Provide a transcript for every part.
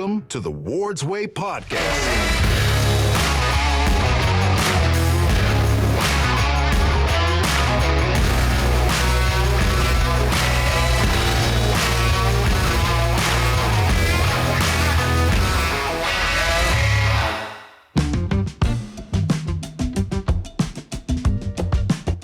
Welcome to the Ward's Way Podcast.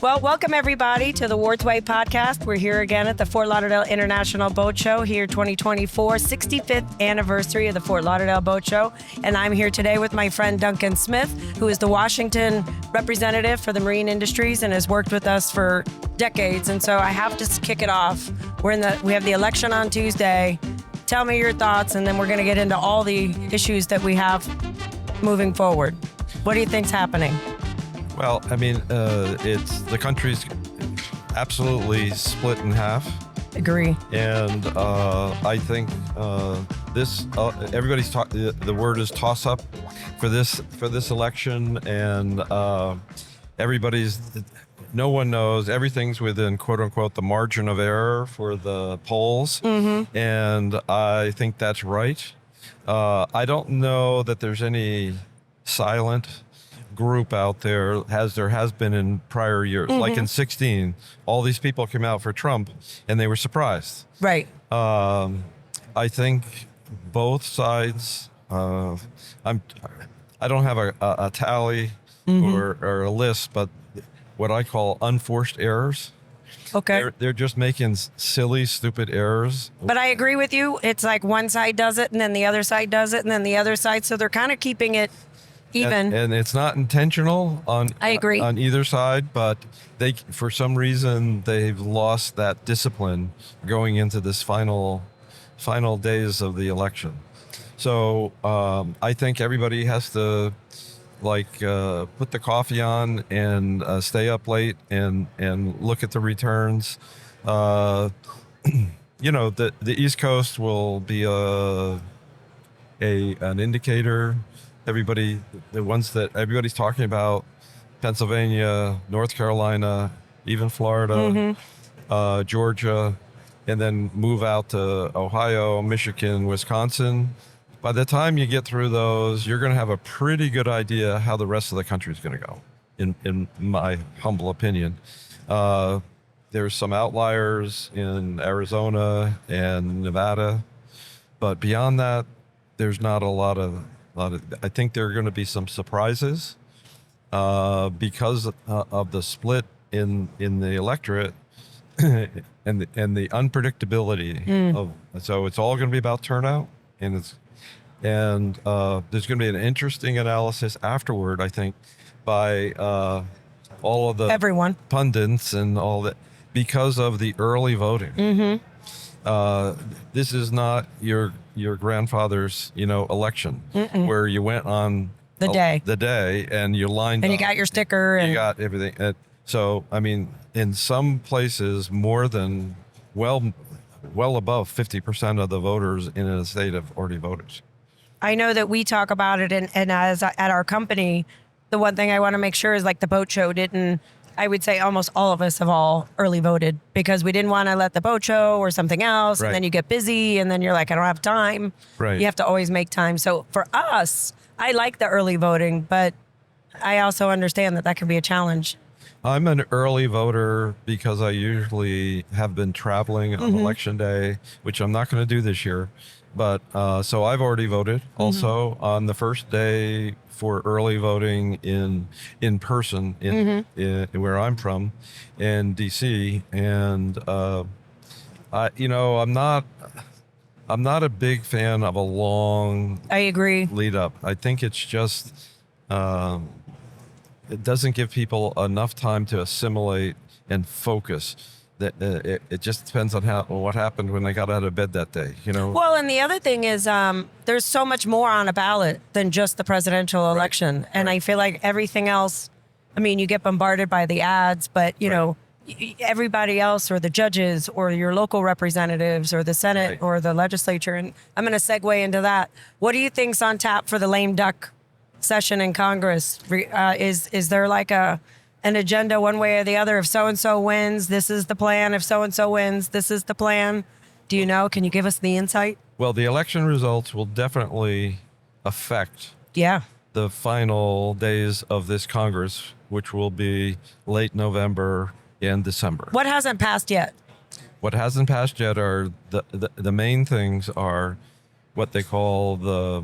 Well, welcome everybody to the Ward's Way Podcast. We're here again at the Fort Lauderdale International Boat Show, here 2024, 65th anniversary of the Fort Lauderdale Boat Show. And I'm here today with my friend Duncan Smith, who is the Washington representative for the marine industries and has worked with us for decades. And so I have to kick it off. We have the election on Tuesday. Tell me your thoughts, and then we're going to get into all the issues that we have moving forward. What do you think's happening? Well, I mean, the country's absolutely split in half. Agree. And I think everybody's the word is toss up for this election, and no one knows. Everything's within quote unquote the margin of error for the polls, and I think that's right. I don't know that there's any silent group out there as there has been in prior years. Like in 2016, all these people came out for Trump and they were surprised. Right. I think both sides, I don't have a tally or a list, but what I call unforced errors. Okay. They're just making silly, stupid errors. But I agree with you. It's like one side does it and then the other side does it and then the other side. So they're kind of keeping it even. And it's not intentional I agree. on either side, but for some reason they've lost that discipline going into this final days of the election. So I think everybody has to put the coffee on and stay up late and look at the returns. The East Coast will be an indicator. The ones that everybody's talking about, Pennsylvania, North Carolina, even Florida, Georgia, and then move out to Ohio, Michigan, Wisconsin. By the time you get through those, you're going to have a pretty good idea how the rest of the country is going to go, in my humble opinion. There's some outliers in Arizona and Nevada, but beyond that, there's not a lot of. I think there are going to be some surprises because of the split in the electorate and the unpredictability of. So it's all going to be about turnout, and there's going to be an interesting analysis afterward, I think, by all of the everyone pundits and all that because of the early voting. This is not your grandfather's, election where you went on the day and you lined and up. You got your sticker and you got everything. So, I mean, in some places, more than well above 50% of the voters in a state have already voted. I know that we talk about it, and as at our company, the one thing I want to make sure is like the boat show didn't. I would say almost all of us have all early voted because we didn't want to let the boat show or something else. Right. And then you get busy and then you're like, I don't have time. Right. You have to always make time. So for us, I like the early voting, but I also understand that can be a challenge. I'm an early voter because I usually have been traveling on election day, which I'm not going to do this year. But so I've already voted also on the first day for early voting in person in where I'm from in DC, and I'm not a big fan of a long I agree lead up. I think it's just it doesn't give people enough time to assimilate and focus. That it just depends on what happened when they got out of bed that day, Well, and the other thing is there's so much more on a ballot than just the presidential election. Right. And I feel like everything else, I mean, you get bombarded by the ads, but, everybody else or the judges or your local representatives or the Senate or the legislature. And I'm going to segue into that. What do you think's on tap for the lame duck session in Congress? Is there like an agenda one way or the other? If so-and-so wins, this is the plan. If so-and-so wins, this is the plan. Do you know? Can you give us the insight? Well, the election results will definitely affect Yeah. the final days of this Congress, which will be late November and December. What hasn't passed yet? What hasn't passed yet are the main things are what they call the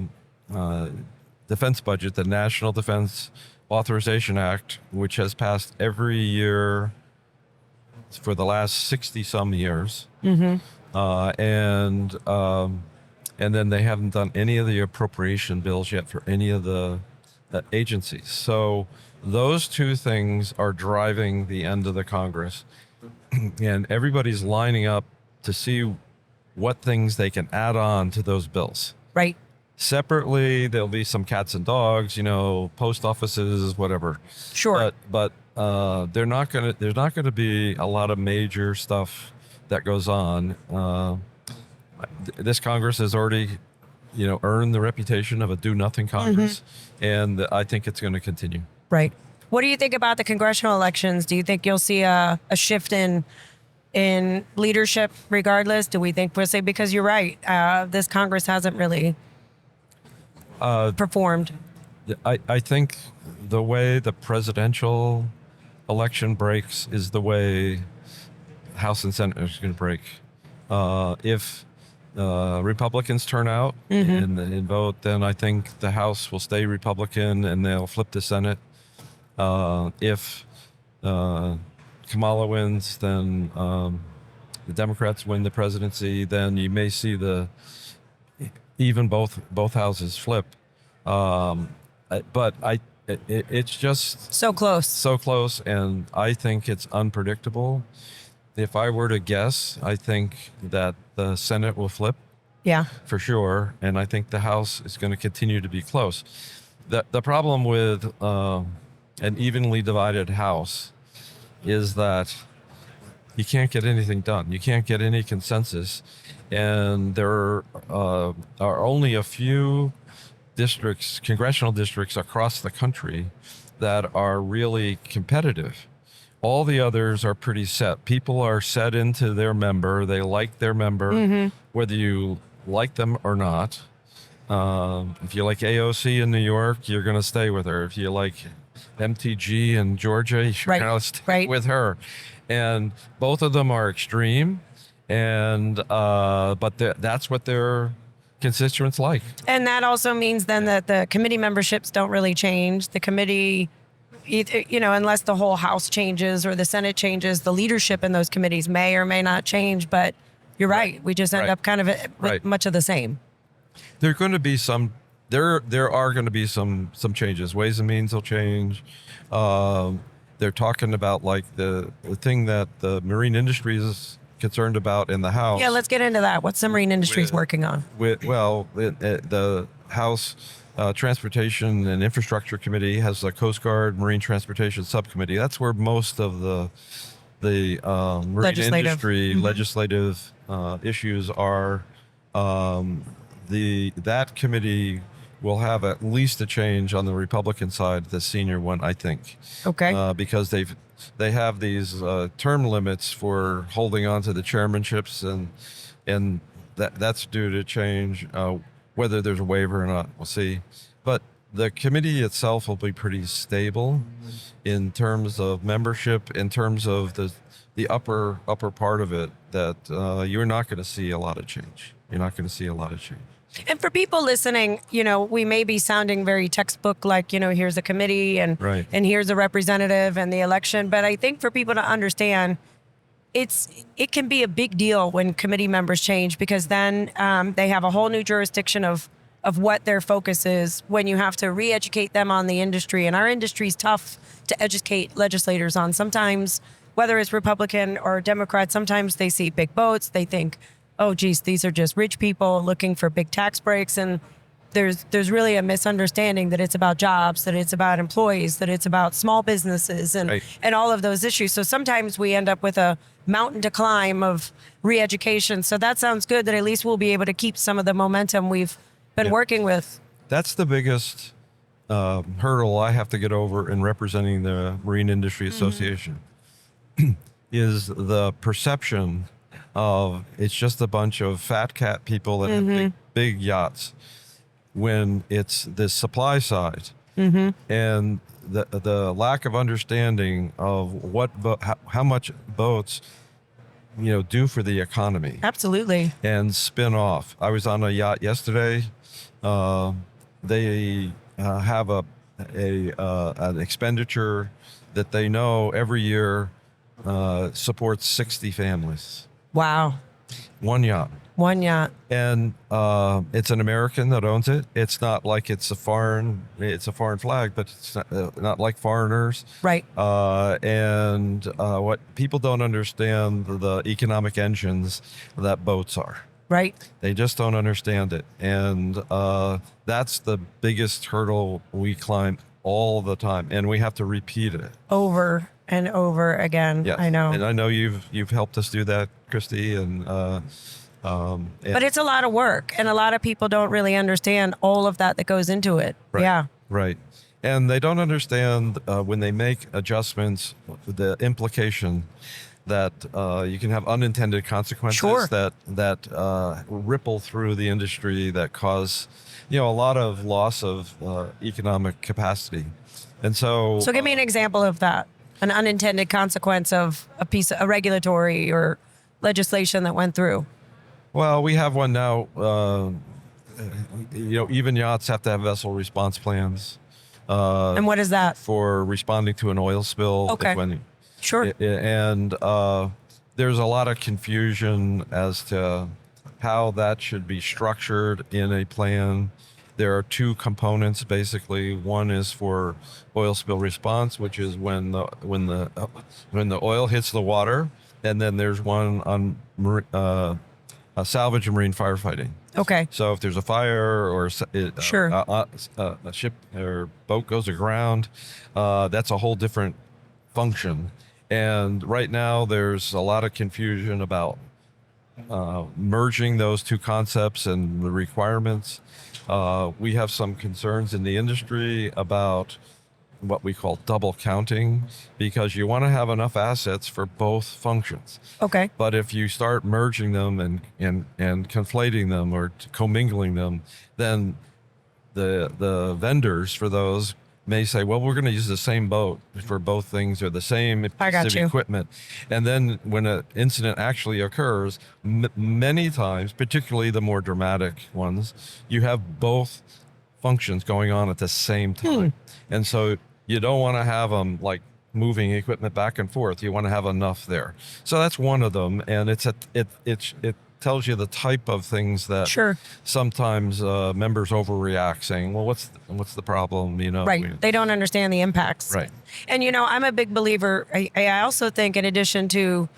defense budget, the National Defense Authorization Act, which has passed every year for the last 60 some years. And then they haven't done any of the appropriation bills yet for any of the agencies. So those two things are driving the end of the Congress. And everybody's lining up to see what things they can add on to those bills. Right. Separately, there'll be some cats and dogs, post offices, whatever. Sure. But there's not gonna be a lot of major stuff that goes on. This Congress has already, earned the reputation of a do-nothing Congress, and I think it's going to continue. Right. What do you think about the congressional elections? Do you think you'll see a shift in leadership regardless? Do we think we'll say, because you're right, this Congress hasn't really performed? I think the way the presidential election breaks is the way House and Senate is going to break. If Republicans turn out and vote, then I think the House will stay Republican and they'll flip the Senate. If Kamala wins, then the Democrats win the presidency, then you may see even both houses flip. But it's just So close, and I think it's unpredictable. If I were to guess, I think that the Senate will flip. Yeah. For sure, and I think the House is going to continue to be close. The problem with an evenly divided House is that you can't get anything done. You can't get any consensus, and there are only a few congressional districts across the country that are really competitive. All the others are pretty set. People are set into their member. They like their member, whether you like them or not. If you like AOC in New York, you're going to stay with her. If you like MTG in Georgia, you're going to stay with her. And both of them are extreme, but that's what their constituents like. And that also means then that the committee memberships don't really change. The committee, unless the whole House changes or the Senate changes, the leadership in those committees may or may not change. But you're right. We just end up kind of with much of the same. There are going to be some changes. Ways and Means will change. They're talking about like the thing that the marine industry is concerned about in the House. Yeah, let's get into that. What's the marine industry working on? The House Transportation and Infrastructure Committee has a Coast Guard Marine Transportation Subcommittee. That's where most of the marine industry legislative issues are. That committee will have at least a change on the Republican side, the senior one, I think. Okay. Because they have these term limits for holding on to the chairmanships, and that's due to change. Whether there's a waiver or not, we'll see. But the committee itself will be pretty stable in terms of membership, in terms of the upper part of it, that you're not going to see a lot of change. And for people listening, we may be sounding very textbook, like, here's a committee and here's a representative and the election. But I think for people to understand, it can be a big deal when committee members change, because then they have a whole new jurisdiction of what their focus is when you have to re-educate them on the industry. And our industry is tough to educate legislators on. Sometimes, whether it's Republican or Democrat, sometimes they see big boats. They think, oh, geez, these are just rich people looking for big tax breaks. And there's really a misunderstanding that it's about jobs, that it's about employees, that it's about small businesses and all of those issues. So sometimes we end up with a mountain to climb of re-education. So that sounds good, that at least we'll be able to keep some of the momentum we've been working with. That's the biggest hurdle I have to get over in representing the Marine Industry Association is the perception of it's just a bunch of fat cat people that have big yachts when it's the supply side and the lack of understanding of how much boats do for the economy. Absolutely. And spin off. I was on a yacht yesterday. They have an expenditure that they know every year supports 60 families. Wow. One yacht. And it's an American that owns it. It's not like it's a foreign flag, but it's not like foreigners. Right. And what people don't understand the economic engines that boats are. Right. They just don't understand it. And that's the biggest hurdle we climb all the time. And we have to repeat it. Over and over again. Yes. I know. And I know you've helped us do that, Christy. But it's a lot of work. And a lot of people don't really understand all of that goes into it. Right, yeah. Right. And they don't understand when they make adjustments, the implication that you can have unintended consequences Sure. that ripple through the industry that cause, a lot of loss of economic capacity. And so give me an example of that, an unintended consequence of a regulatory or legislation that went through. Well, we have one now. Even yachts have to have vessel response plans. And what is that? For responding to an oil spill. Okay. Sure. And there's a lot of confusion as to how that should be structured in a plan. There are two components, basically. One is for oil spill response, which is when the oil hits the water, and then there's one on salvage and marine firefighting. Okay. So if there's a fire or Sure. A ship or boat goes aground, that's a whole different function. And right now there's a lot of confusion about merging those two concepts and the requirements. We have some concerns in the industry about what we call double counting, because you want to have enough assets for both functions. Okay. But if you start merging them and conflating them or commingling them, then the vendors for those may say, well, we're going to use the same boat for both things or the same piece of equipment. And then when an incident actually occurs, many times, particularly the more dramatic ones, you have both functions going on at the same time. And so you don't want to have them like moving equipment back and forth. You want to have enough there. So that's one of them. And it tells you the type of things that sometimes members overreact, saying, well, what's the problem? Right. They don't understand the impacts. Right. And, I'm a big believer. I also think, in addition to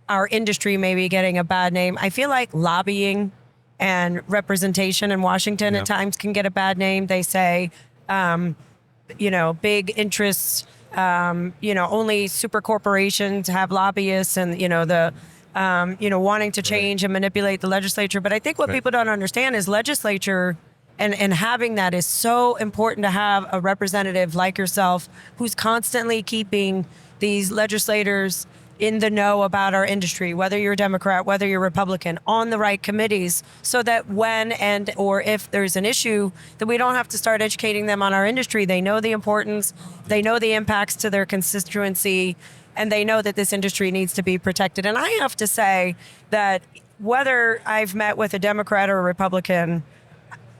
our industry maybe getting a bad name, I feel like lobbying and representation in Washington at times can get a bad name. They say, big interests, only super corporations have lobbyists, and, wanting to change and manipulate the legislature. But I think what people don't understand is legislature and having that is so important, to have a representative like yourself who's constantly keeping these legislators in the know about our industry, whether you're a Democrat, whether you're Republican, on the right committees, so that when or if there's an issue, that we don't have to start educating them on our industry. They know the importance, they know the impacts to their constituency, and they know that this industry needs to be protected. And I have to say that whether I've met with a Democrat or a Republican,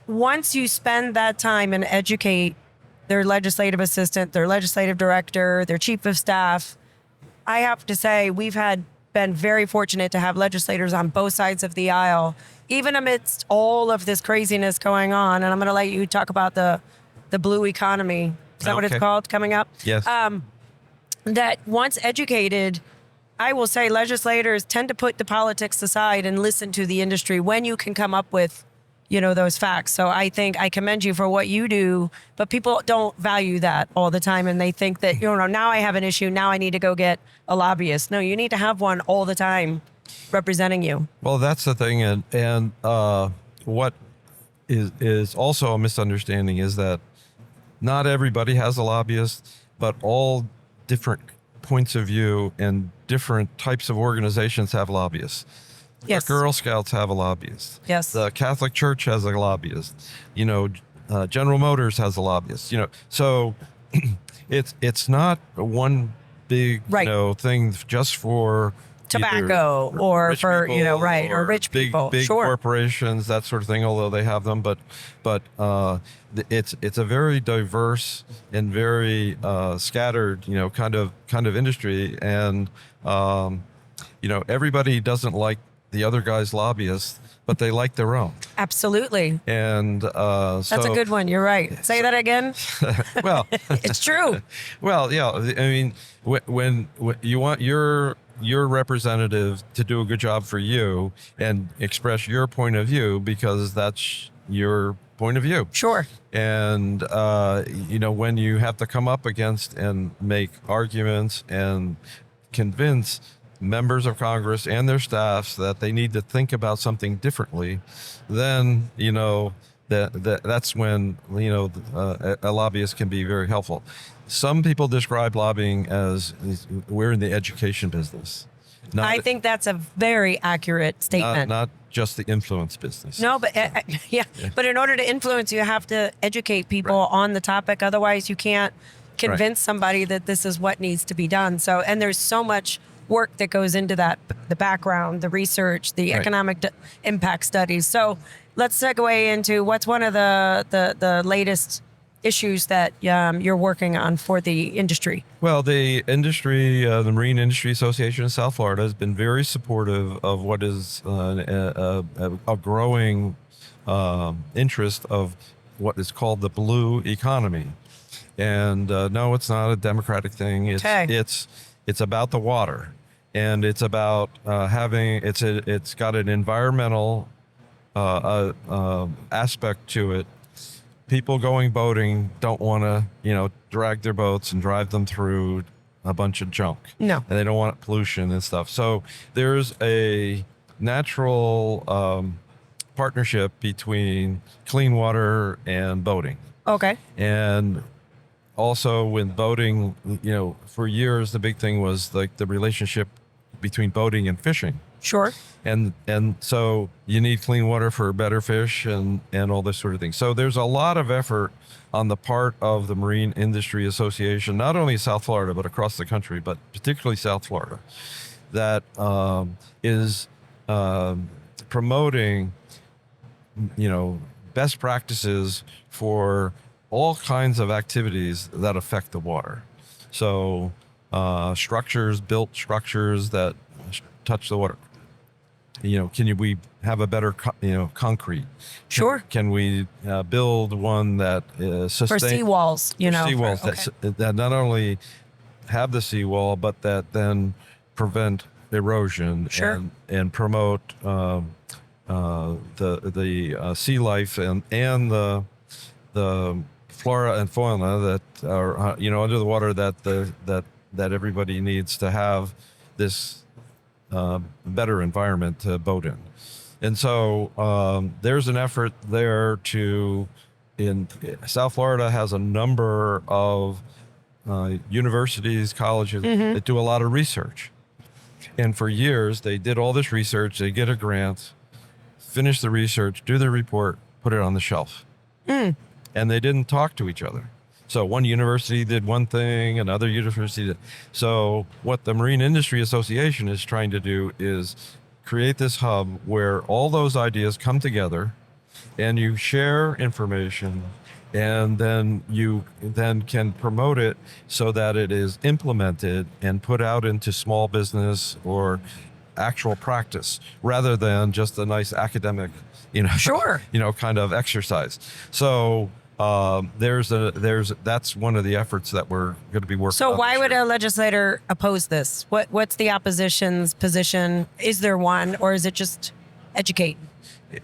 once you spend that time and educate their legislative assistant, their legislative director, their chief of staff, I have to say we've been very fortunate to have legislators on both sides of the aisle, even amidst all of this craziness going on. And I'm going to let you talk about the blue economy. Is that what it's called, coming up? Yes. That once educated, I will say legislators tend to put the politics aside and listen to the industry when you can come up with, those facts. So I think I commend you for what you do, but people don't value that all the time. And they think that, now I have an issue, now I need to go get a lobbyist. No, you need to have one all the time representing you. Well, that's the thing. And what is also a misunderstanding is that not everybody has a lobbyist, but all different points of view and different types of organizations have lobbyists. Yes. The Girl Scouts have a lobbyist. Yes. The Catholic Church has a lobbyist. General Motors has a lobbyist. So it's not one big Right. thing just for Tobacco either or rich for people or rich big people. big Sure. corporations, that sort of thing. Although they have them, but it's a very diverse and very scattered kind of industry, and everybody doesn't like the other guy's lobbyists, but they like their own. Absolutely. And That's a good one. You're right. Say that again. well, It's true. well, yeah. I mean, when you want your representative to do a good job for you and express your point of view because that's your point of view. Sure. And when you have to come up against and make arguments and convince members of Congress and their staffs that they need to think about something differently, then that's when a lobbyist can be very helpful. Some people describe lobbying as we're in the education business. I think that's a very accurate statement. Not just the influence business. No, but but in order to influence, you have to educate people on the topic. Otherwise, you can't convince somebody that this is what needs to be done. So, and there's so much work that goes into that, the background, the research, the economic impact studies. So let's segue into what's one of the latest issues that you're working on for the industry. Well, the industry, the Marine Industry Association of South Florida has been very supportive of what is a growing interest of what is called the blue economy. And no, it's not a democratic thing. It's about the water, and it's about it's got an environmental aspect to it. People going boating don't want to, drag their boats and drive them through a bunch of junk. No. And they don't want pollution and stuff. So there's a natural partnership between clean water and boating. Okay. And also with boating, for years, the big thing was like the relationship between boating and fishing. Sure. And so you need clean water for better fish and all this sort of thing. So there's a lot of effort on the part of the Marine Industry Association, not only South Florida, but across the country, but particularly South Florida, that is promoting, best practices for all kinds of activities that affect the water. So built structures that touch the water. We have a better, concrete? Sure. Can we build one that sustains for seawalls? Seawalls that not only have the seawall, but that then prevent erosion. Sure. and promote the sea life and the flora and fauna that are under the water that everybody needs to have this better environment to boat in. And so there's an effort there in South Florida has a number of universities, colleges that do a lot of research. And for years, they did all this research, they get a grant, finish the research, do the report, put it on the shelf. And they didn't talk to each other. So one university did one thing, another university did. So what the Marine Industry Association is trying to do is create this hub where all those ideas come together and you share information, and then you can promote it so that it is implemented and put out into small business or actual practice rather than just a nice academic, Sure. kind of exercise. So that's one of the efforts that we're going to be working on. So why would a legislator oppose this? What's the opposition's position? Is there one, or is it just educate?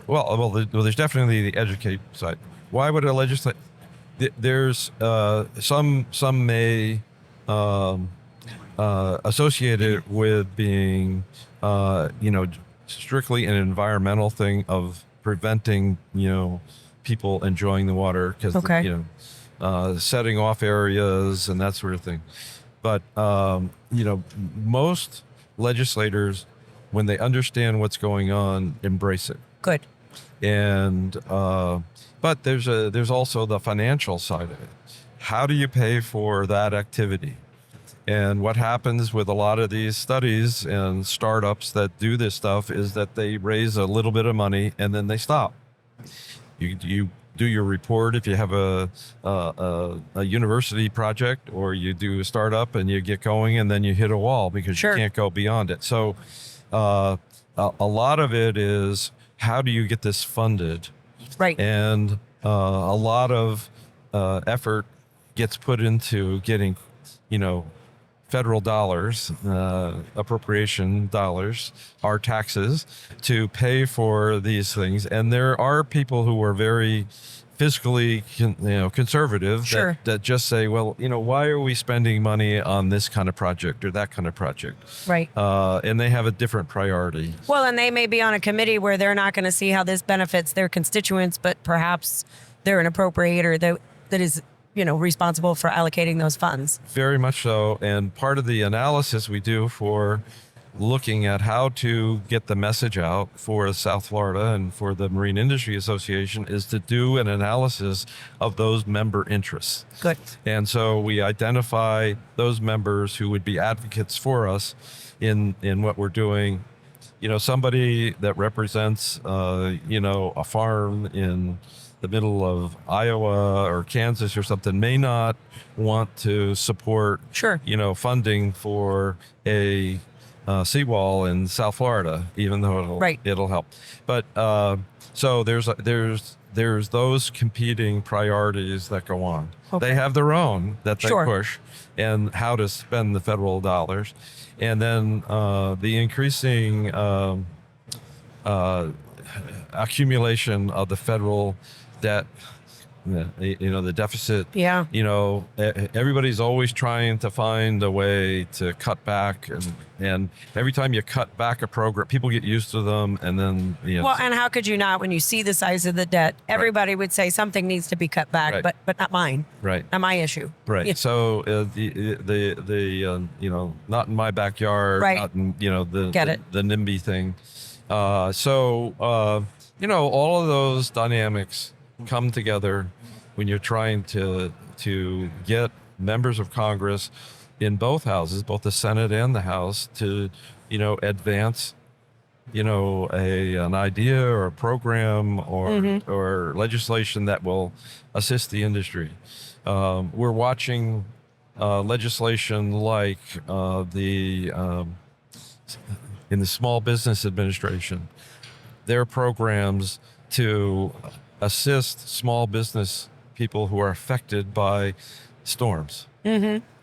Well, there's definitely the educate side. Why would a legislator? There's some may associate it with being strictly an environmental thing of preventing people enjoying the water because setting off areas and that sort of thing. But most legislators when they understand what's going on, embrace it. Good. And but there's also the financial side of it. How do you pay for that activity? And what happens with a lot of these studies and startups that do this stuff is that they raise a little bit of money and then they stop. You do your report if you have a university project, or you do a startup and you get going and then you hit a wall because Sure. you can't go beyond it. So a lot of it is, how do you get this funded? Right. And a lot of effort gets put into getting, federal dollars, appropriation dollars, our taxes, to pay for these things. And there are people who are very fiscally, conservative, Sure. that just say, well, why are we spending money on this kind of project or that kind of project? Right. And they have a different priority. Well, and they may be on a committee where they're not going to see how this benefits their constituents, but perhaps they're an appropriator that is, responsible for allocating those funds. Very much so. And part of the analysis we do for looking at how to get the message out for South Florida and for the Marine Industry Association is to do an analysis of those member interests. Good. And so we identify those members who would be advocates for us in what we're doing. Somebody that represents, a farm in the middle of Iowa or Kansas or something may not want to support, Sure. Funding for a seawall in South Florida, even though it'll help. But so there's those competing priorities that go on. Okay. They have their own that they Sure. push, and how to spend the federal dollars, and then the increasing accumulation of the federal debt, the deficit. Yeah. Everybody's always trying to find a way to cut back, and every time you cut back a program, people get used to them, and then Well, and how could you not, when you see the size of the debt? Everybody would say something needs to be cut back, Right. but not mine. Right. Not my issue. Right. Yeah. So the not in my backyard. Right. Not in, Get it. the NIMBY thing. So all of those dynamics come together when you're trying to get members of Congress in both houses, both the Senate and the House, to advance an idea or a program or legislation that will assist the industry. We're watching legislation like in the Small Business Administration, their programs to assist small business people who are affected by storms,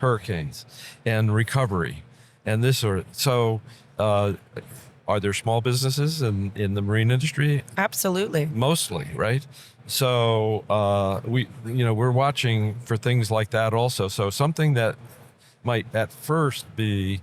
hurricanes, and recovery, and this sort of. So, are there small businesses in the marine industry? Absolutely. Mostly, right? So we're watching for things like that also. So something that might at first be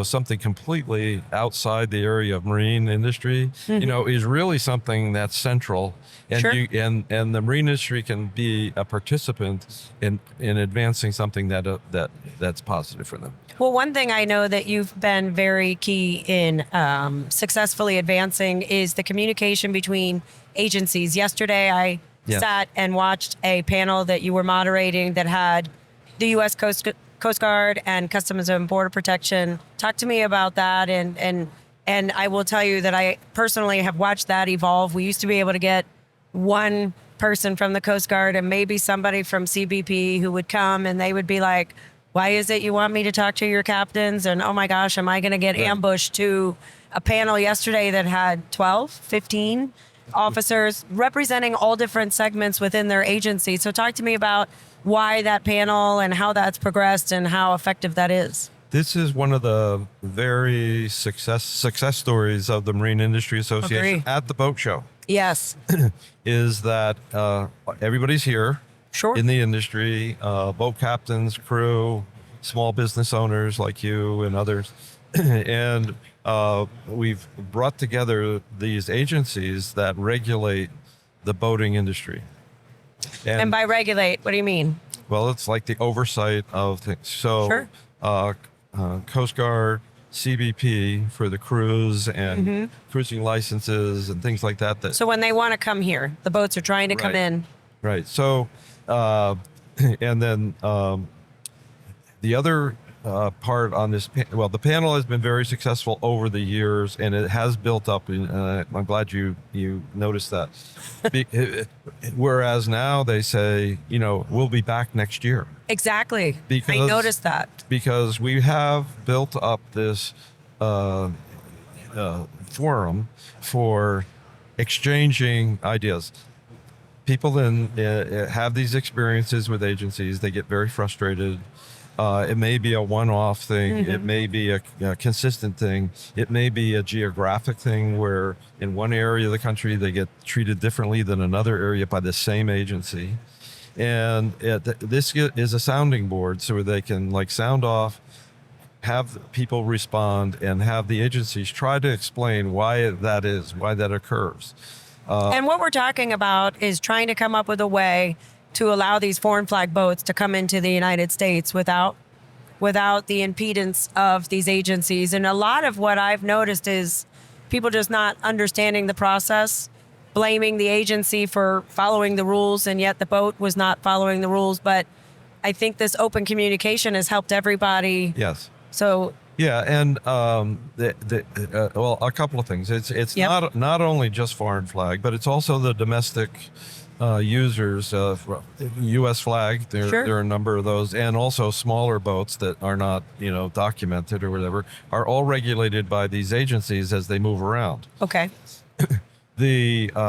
something completely outside the area of marine industry, is really something that's central, and Sure. and the marine industry can be a participant in advancing something that's positive for them. Well, one thing I know that you've been very key in successfully advancing is the communication between agencies. Yesterday, I sat and watched a panel that you were moderating that had the U.S. Coast Guard and Customs and Border Protection. Talk to me about that, and I will tell you that I personally have watched that evolve. We used to be able to get one person from the Coast Guard and maybe somebody from CBP who would come, and they would be like, why is it you want me to talk to your captains? And oh my gosh, am I going to get ambushed? To a panel yesterday that had 12, 15 officers representing all different segments within their agency. So talk to me about why that panel and how that's progressed and how effective that is. This is one of the very success stories of the Marine Industry Association Agree. at the boat show. Yes. Is that everybody's here. Sure. In the industry, boat captains, crew, small business owners like you and others. And we've brought together these agencies that regulate the boating industry. And by regulate, what do you mean? Well, it's like the oversight of things. So Sure. Coast Guard, CBP for the cruise and cruising licenses and things like that. So when they want to come here, the boats are trying to come in. Right. So, and then the other part on this, the panel has been very successful over the years, and it has built up. I'm glad you noticed that. Whereas now they say, we'll be back next year. Exactly. I noticed that. Because we have built up this forum for exchanging ideas. People then have these experiences with agencies. They get very frustrated. It may be a one-off thing. It may be a consistent thing. It may be a geographic thing where in one area of the country they get treated differently than another area by the same agency. And this is a sounding board so they can sound off, have people respond, and have the agencies try to explain why that is, why that occurs. And what we're talking about is trying to come up with a way to allow these foreign flag boats to come into the United States without the impedance of these agencies. And a lot of what I've noticed is people just not understanding the process, blaming the agency for following the rules, and yet the boat was not following the rules. But I think this open communication has helped everybody. Yes. So yeah, and a couple of things. It's not only just foreign flag, but it's also the domestic users of U.S. flag. There are a number of those, and also smaller boats that are not documented or whatever are all regulated by these agencies as they move around. Okay. And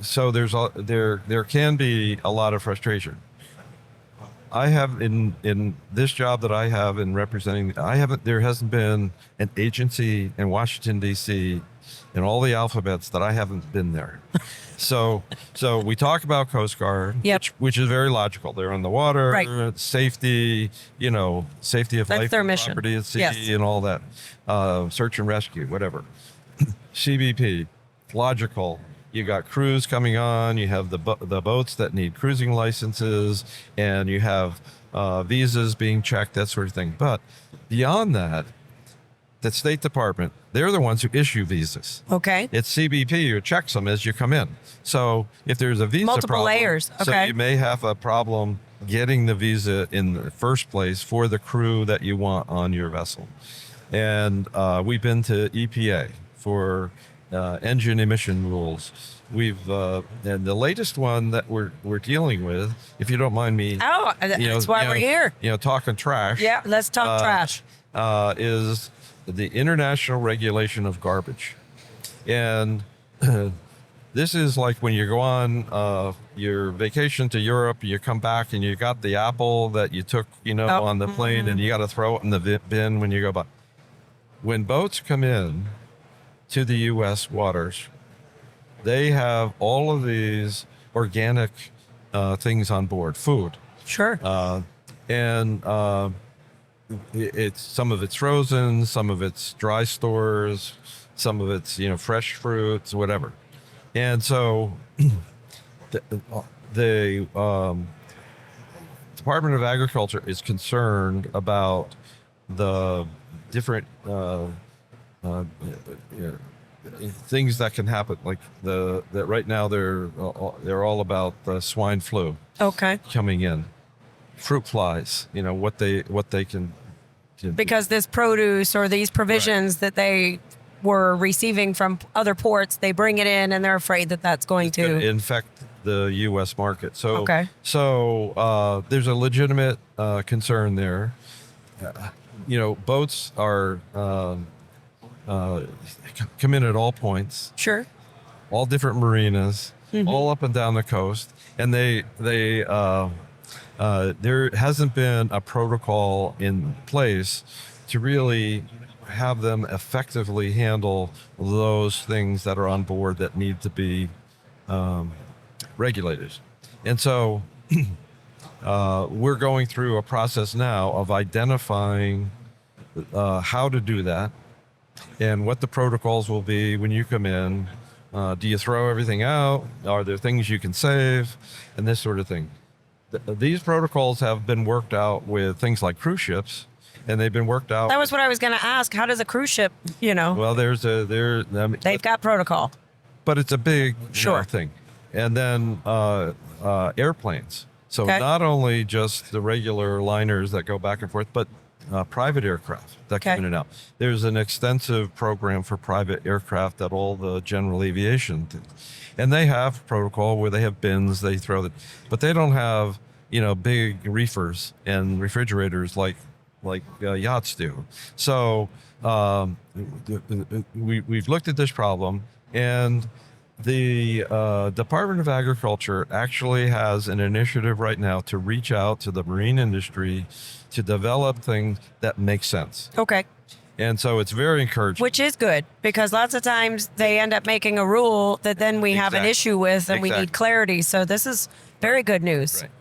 so there can be a lot of frustration. I have in this job that I have in representing, there hasn't been an agency in Washington D.C. in all the alphabets that I haven't been there. So we talk about Coast Guard, which is very logical. They're on the water, right. Safety, safety of life and property at sea, and all that, search and rescue, whatever. CBP, logical. You got crews coming on. You have the boats that need cruising licenses, and you have visas being checked, that sort of thing. But beyond that, the State Department, they're the ones who issue visas. Okay. It's CBP who checks them as you come in. So if there's a visa multiple layers. Okay. So you may have a problem getting the visa in the first place for the crew that you want on your vessel. And we've been to EPA for engine emission rules. We've and the latest one that we're dealing with, if you don't mind me. Oh, that's why we're here. Talking trash. Yeah, let's talk trash. Is the international regulation of garbage, and this is like when you go on your vacation to Europe, you come back and you got the apple that you took, on the plane, and you got to throw it in the bin when you go by. When boats come in to the U.S. waters, they have all of these organic things on board, food. Sure. And it's some of it's frozen, some of it's dry stores, some of it's fresh fruits, whatever. And so the Department of Agriculture is concerned about the different things that can happen, like that right now they're all about the swine flu. Okay. Coming in, fruit flies. What they can. Because this produce or these provisions that they were receiving from other ports, they bring it in and they're afraid that that's going to infect the U.S. market. So okay. So there's a legitimate concern there. Boats are come in at all points. Sure. All different marinas, all up and down the coast, and they there hasn't been a protocol in place to really have them effectively handle those things that are on board that need to be regulated. And so we're going through a process now of identifying how to do that and what the protocols will be when you come in. Do you throw everything out? Are there things you can save? And this sort of thing. These protocols have been worked out with things like cruise ships, and they've been worked out. That was what I was going to ask. How does a cruise ship, Well, they've got protocol. but it's a big Sure. thing. And then airplanes. So Okay. not only just the regular liners that go back and forth, but private aircraft that come Okay. in and out. There's an extensive program for private aircraft at all the general aviation things. And they have protocol where they have bins, they throw it, but they don't have, big reefers and refrigerators like yachts do. So we've looked at this problem, and the Department of Agriculture actually has an initiative right now to reach out to the marine industry to develop things that make sense. Okay. And so it's very encouraging. Which is good, because lots of times they end up making a rule that then we have an Exactly. issue with, and we need Exactly. clarity. So this is very good news. Right.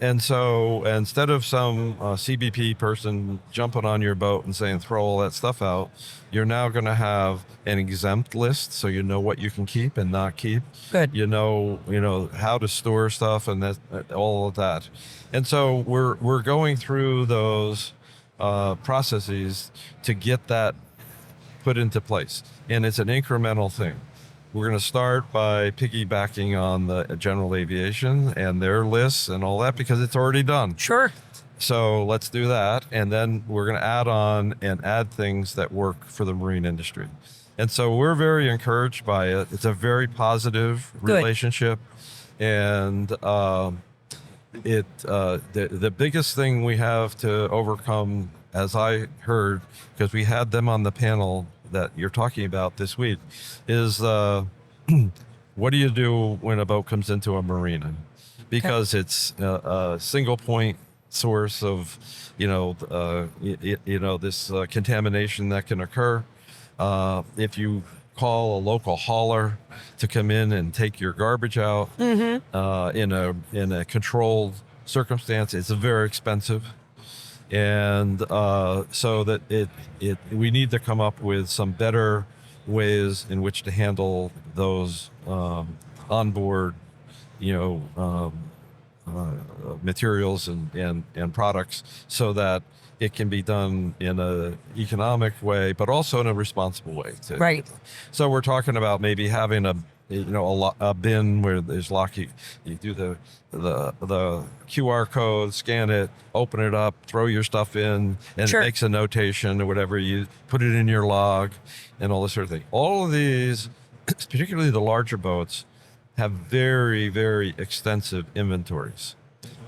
And so instead of some CBP person jumping on your boat and saying throw all that stuff out, you're now going to have an exempt list, so you know what you can keep and not keep. Good. You know how to store stuff and that all of that. And so we're going through those processes to get that put into place, and it's an incremental thing. We're going to start by piggybacking on the general aviation and their lists and all that, because it's already done. Sure. So let's do that. And then we're going to add on and add things that work for the marine industry. And so we're very encouraged by it. It's a very positive Good. relationship. And the biggest thing we have to overcome, as I heard, because we had them on the panel that you're talking about this week, is what do you do when a boat comes into a marina? Because it's a single point source of, this contamination that can occur. If you call a local hauler to come in and take your garbage out in a controlled circumstance, it's very expensive. And so that we need to come up with some better ways in which to handle those onboard, materials and products, so that it can be done in a economic way, but also in a responsible way too. Right. So we're talking about maybe having a bin where there's you do the QR code, scan it, open it up, throw your stuff in, and Sure. it makes a notation or whatever. You put it in your log and all this sort of thing. All of these, particularly the larger boats, have very, very extensive inventories.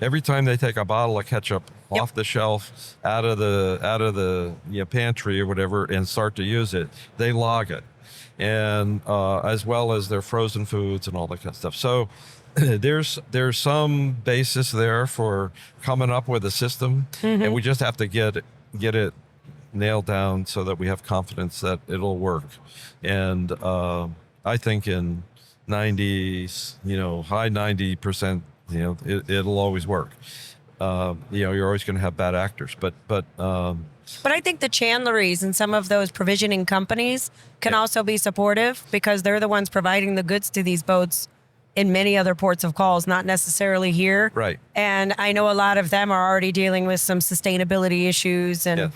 Every time they take a bottle of ketchup Yep. off the shelf, out of the pantry or whatever, and start to use it, they log it. And as well as their frozen foods and all that kind of stuff. So there's some basis there for coming up with a system, and we just have to get it nailed down so that we have confidence that it'll work. And I think in high 90%, it'll always work. You're always going to have bad actors, but But I think the chandleries and some of those provisioning companies can also be supportive, because they're the ones providing the goods to these boats in many other ports of calls, not necessarily here. Right. And I know a lot of them are already dealing with some sustainability issues and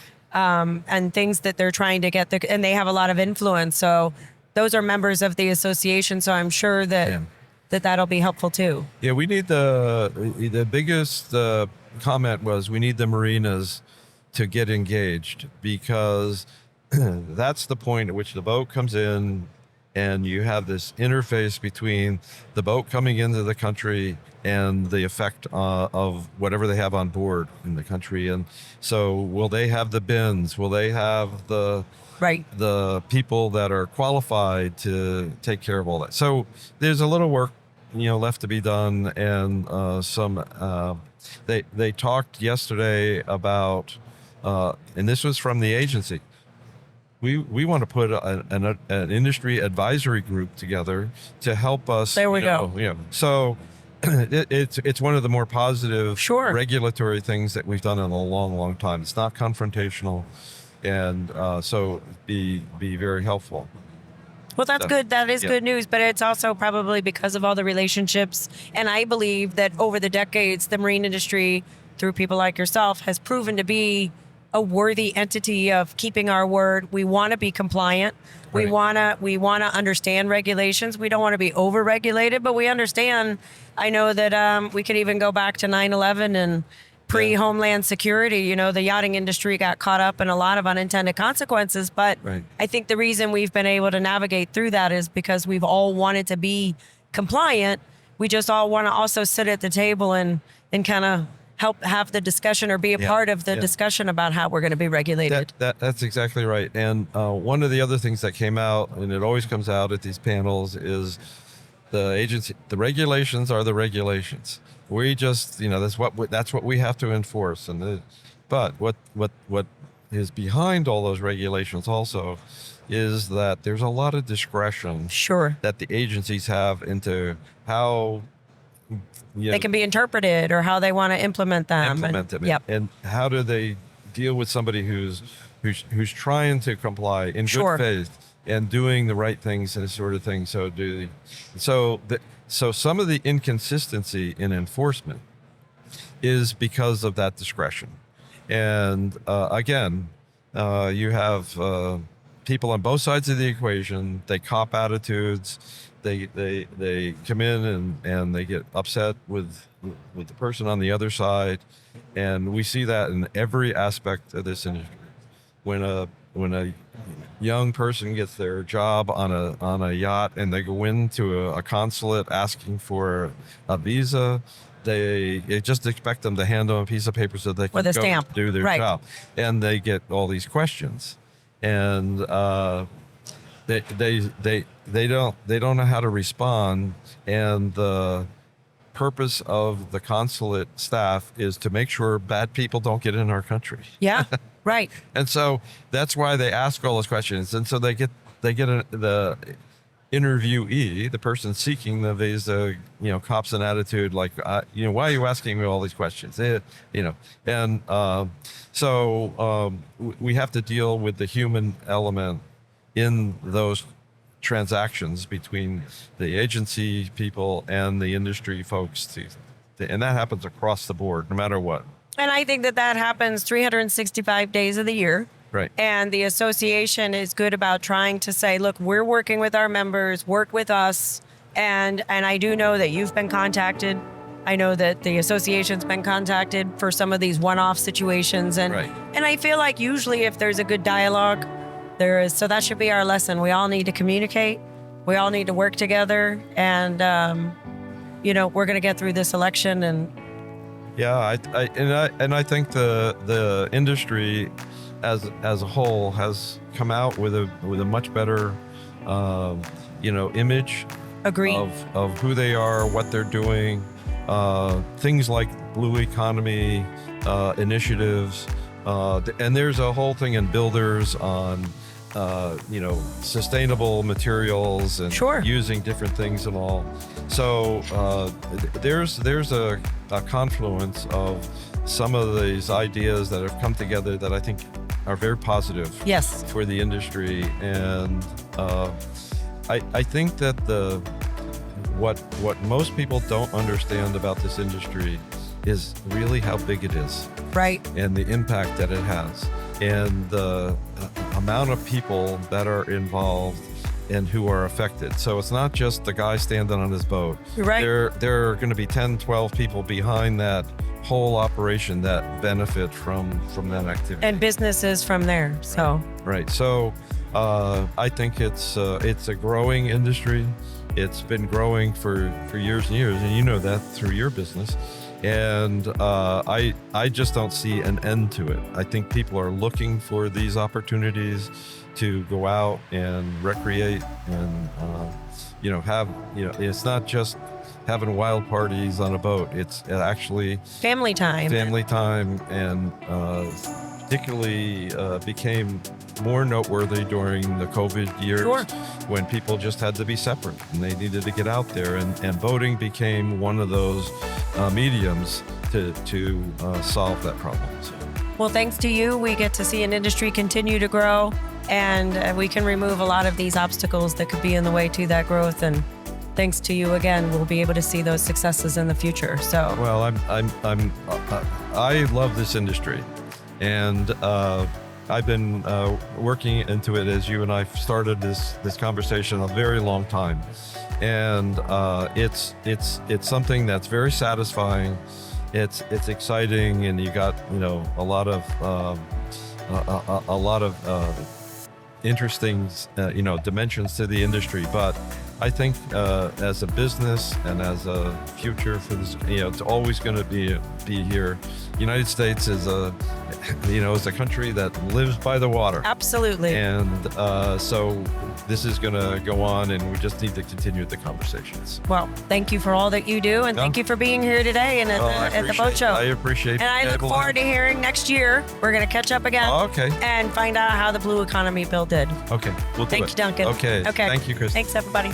things that they're trying to get and they have a lot of influence. So those are members of the association. So I'm sure that that'll be helpful too. Yeah, we need the biggest comment was we need the marinas to get engaged, because that's the point at which the boat comes in, and you have this interface between the boat coming into the country and the effect of whatever they have on board in the country. And so will they have the bins? Will they have the people that are qualified to take care of all that? So there's a little work left to be done, and they talked yesterday about and this was from the agency. We want to put an industry advisory group together to help us. There we go. So it's one of the more positive regulatory things that we've done in a long, long time. It's not confrontational, and so be very helpful. Well, that's good. That is good news, but it's also probably because of all the relationships. And I believe that over the decades, the marine industry, through people like yourself, has proven to be a worthy entity of keeping our word. We want to be compliant. We Right. want to understand regulations. We don't want to be over-regulated, but we understand. I know that we could even go back to 9/11 and pre-Homeland Security. You know, the yachting industry got caught up in a lot of unintended consequences. But Right. I think the reason we've been able to navigate through that is because we've all wanted to be compliant. We just all want to also sit at the table and kind of help have the discussion or be a Yeah, part of the yeah. discussion about how we're going to be regulated. That's exactly right. And one of the other things that came out, and it always comes out at these panels, is the regulations are the regulations. We just, that's what we have to enforce. But what is behind all those regulations also is that there's a lot of discretion Sure. that the agencies have into how They can be interpreted or how they want to implement them. implement them. Yep. And how do they deal with somebody who's trying to comply in Sure. good faith and doing the right things and this sort of thing. So some of the inconsistency in enforcement is because of that discretion. And again, you have people on both sides of the equation. They cop attitudes. They come in and they get upset with the person on the other side, and we see that in every aspect of this industry. When a young person gets their job on a yacht and they go into a consulate asking for a visa, they just expect them to hand them a piece of paper so they can With a go stamp. do their Right. job, and they get all these questions, and they don't know how to respond. And the purpose of the consulate staff is to make sure bad people don't get in our country. Yeah. Right. And so that's why they ask all those questions. And so the interviewee, the person seeking the visa, cops an attitude like, why are you asking me all these questions? And we have to deal with the human element in those transactions between the agency people and the industry folks. And that happens across the board, no matter what. And I think that happens 365 days of the year. Right. And the association is good about trying to say, look, we're working with our members, work with us. And I do know that you've been contacted. I know that the association's been contacted for some of these one-off situations. And Right. and I feel like usually if there's a good dialogue, there is. So that should be our lesson. We all need to communicate. We all need to work together. And, we're going to get through this election. And Yeah, I think the industry as a whole has come out with a much better image agree. of who they are, what they're doing, things like blue economy initiatives, and there's a whole thing in builders on sustainable materials and Sure. using different things and all. So there's a confluence of some of these ideas that have come together that I think are very positive Yes. for the industry. And I think that what most people don't understand about this industry is really how big it is Right. and the impact that it has, and the amount of people that are involved and who are affected. So it's not just the guy standing on his boat. You're right. There are going to be 10, 12 people behind that whole operation that benefit from that activity. And businesses from there. So Right. So I think it's a growing industry. It's been growing for years and years, and you know that through your business. And I just don't see an end to it. I think people are looking for these opportunities to go out and recreate and have it's not just having wild parties on a boat. It's actually family time. and particularly became more noteworthy during the COVID years. Sure. When people just had to be separate and they needed to get out there, and boating became one of those mediums to solve that problem. So. Well, thanks to you, we get to see an industry continue to grow, and we can remove a lot of these obstacles that could be in the way to that growth. And thanks to you again, we'll be able to see those successes in the future. So Well, I love this industry, And I've been working into it as you and I started this conversation a very long time, and it's something that's very satisfying. It's exciting, and you got a lot of interesting dimensions to the industry. But I think as a business and as a future for this, it's always going to be here. United States is is a country that lives by the water. Absolutely. And so this is going to go on, and we just need to continue the conversations. Well, thank you for all that you do, and thank you for being here today and at the boat show. I appreciate it. And I look forward to hearing next year. We're going to catch up again. Oh, okay. And find out how the Blue Economy bill did. Okay. We'll do Thank it. you, Duncan. Okay. Okay. Thank you, Chris. Thanks, everybody.